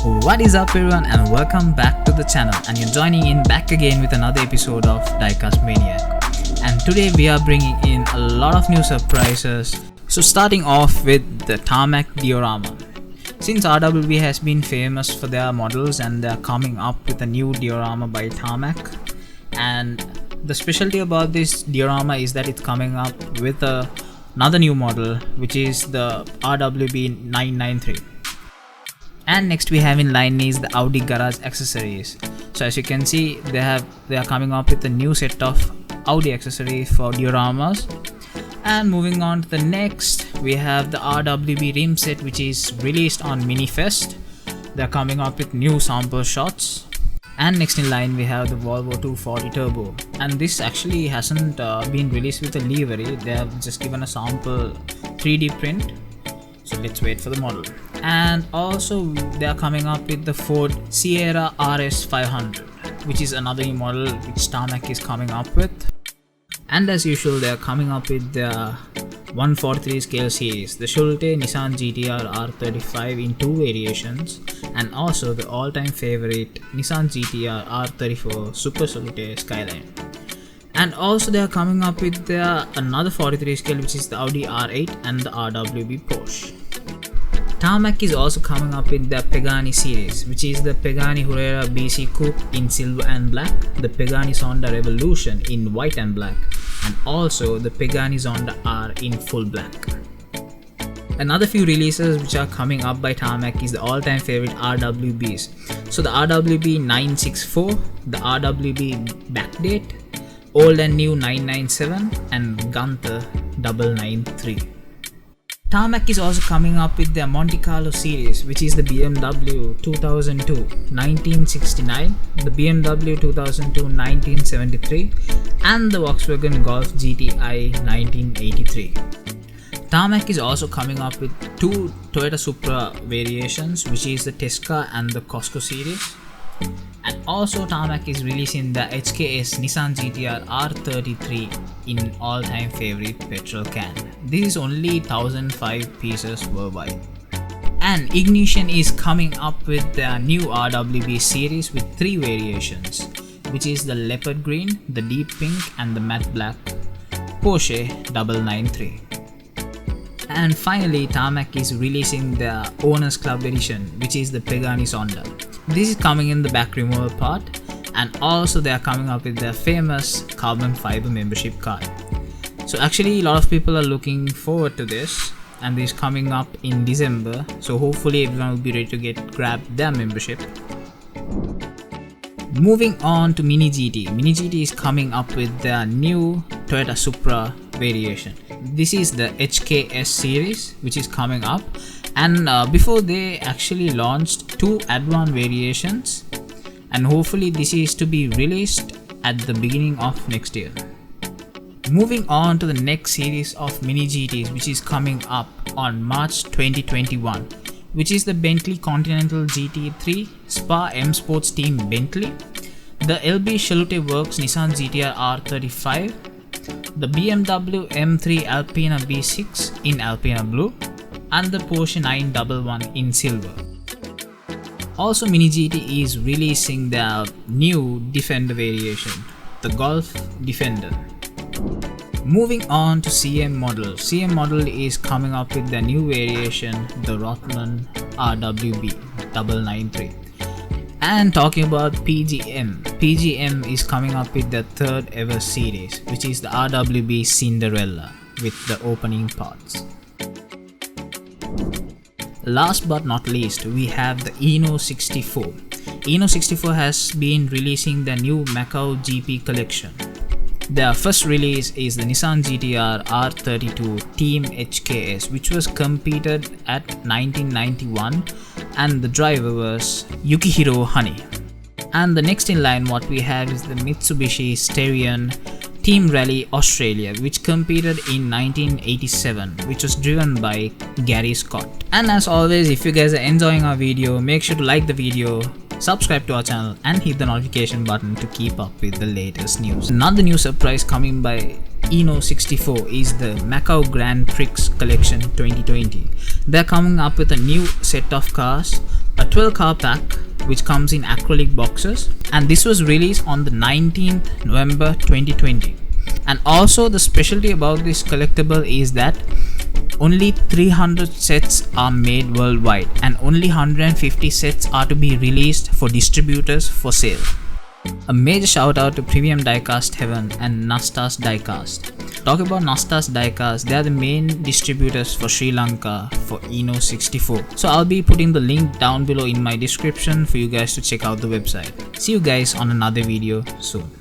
What is up everyone, and welcome back to the channel, and you're joining in back again with another episode of Diecast Maniac. And today we are bringing in a lot of new surprises. So starting off with the Tarmac diorama. Since RWB has been famous for their models and they are coming up with a new diorama by Tarmac, and the specialty about this diorama is that it's coming up with another new model, which is the RWB 993. And next we have in line is the Audi garage accessories. So as you can see, they are coming up with a new set of Audi accessories for dioramas. And moving on to the next, we have the RWB rim set, which is released on Minifest. They are coming up with new sample shots. And next in line we have the Volvo 240 Turbo, and this actually hasn't been released with a livery. They have just given a sample 3D print, so let's wait for the model. And also they are coming up with the Ford Sierra RS 500, which is another new model which Tarmac is coming up with. And as usual, they are coming up with the 143 scale series, the Schulte Nissan GTR R35 in two variations, and also the all-time favorite Nissan GTR R34 Super Solitaire Skyline. And also they are coming up with another 43 scale, which is the Audi R8 and the RWB Porsche. Tarmac is also coming up with the Pagani series, which is the Pagani Huayra BC Coupe in silver and black, the Pagani Zonda Revolution in white and black, and also the Pagani Zonda R in full black. Another few releases which are coming up by Tarmac is the all-time favorite RWBs. So the RWB 964, the RWB Backdate, Old and New 997, and Gunther 993. Tarmac is also coming up with their Monte Carlo series, which is the BMW 2002 1969, the BMW 2002 1973, and the Volkswagen Golf GTI 1983. Tarmac is also coming up with two Toyota Supra variations, which is the Tesca and the Cosco series. And also Tarmac is releasing the HKS Nissan GTR R33 in all-time favorite petrol can. This is only 1005 pieces worldwide. And Ignition is coming up with the new RWB series with three variations, which is the leopard green, the deep pink, and the matte black Porsche 993. And finally, Tarmac is releasing the Owners Club edition, which is the Pagani Zonda. This is coming in the back removal part, and also they are coming up with their famous carbon fiber membership card. So actually a lot of people are looking forward to this, and this is coming up in December, so hopefully everyone will be ready to grab their membership. Moving on to Mini GT. Mini GT is coming up with their new Toyota Supra variation. This is the HKS series which is coming up, and before they actually launched two advanced variations, and hopefully this is to be released at the beginning of next year. Moving on to the next series of Mini GTs, which is coming up on March 2021, which is the Bentley Continental GT3 Spa M Sports Team Bentley, the LB Shalute Works Nissan GTR R35, the BMW M3 Alpina B6 in Alpina Blue, and the Porsche 911 in silver. Also Mini GT is releasing their new Defender variation, the Golf Defender. Moving on to CM model. CM model is coming up with the new variation, the Rothman RWB 993. And talking about PGM is coming up with the third ever series, which is the RWB Cinderella with the opening parts. Last but not least, we have the Eno 64. Eno 64 has been releasing the new Macau GP collection. Their first release is the Nissan GTR R32 Team HKS, which was competed at 1991, and the driver was Yukihiro Honey. And the next in line what we have is the Mitsubishi Steryon Team Rally Australia, which competed in 1987, which was driven by Gary Scott. And as always, if you guys are enjoying our video, make sure to like the video, subscribe to our channel, and hit the notification button to keep up with the latest news. Another new surprise coming by Eno 64 is the Macau Grand Prix Collection 2020. They're coming up with a new set of cars, a 12 car pack which comes in acrylic boxes, and this was released on the 19th November 2020. And also the specialty about this collectible is that only 300 sets are made worldwide and only 150 sets are to be released for distributors for sale. A major shout out to Premium Diecast Heaven and Nastas Diecast. Talk about Nastas Diecast, they are the main distributors for Sri Lanka for Eno 64. So I'll be putting the link down below in my description for you guys to check out the website. See you guys on another video soon.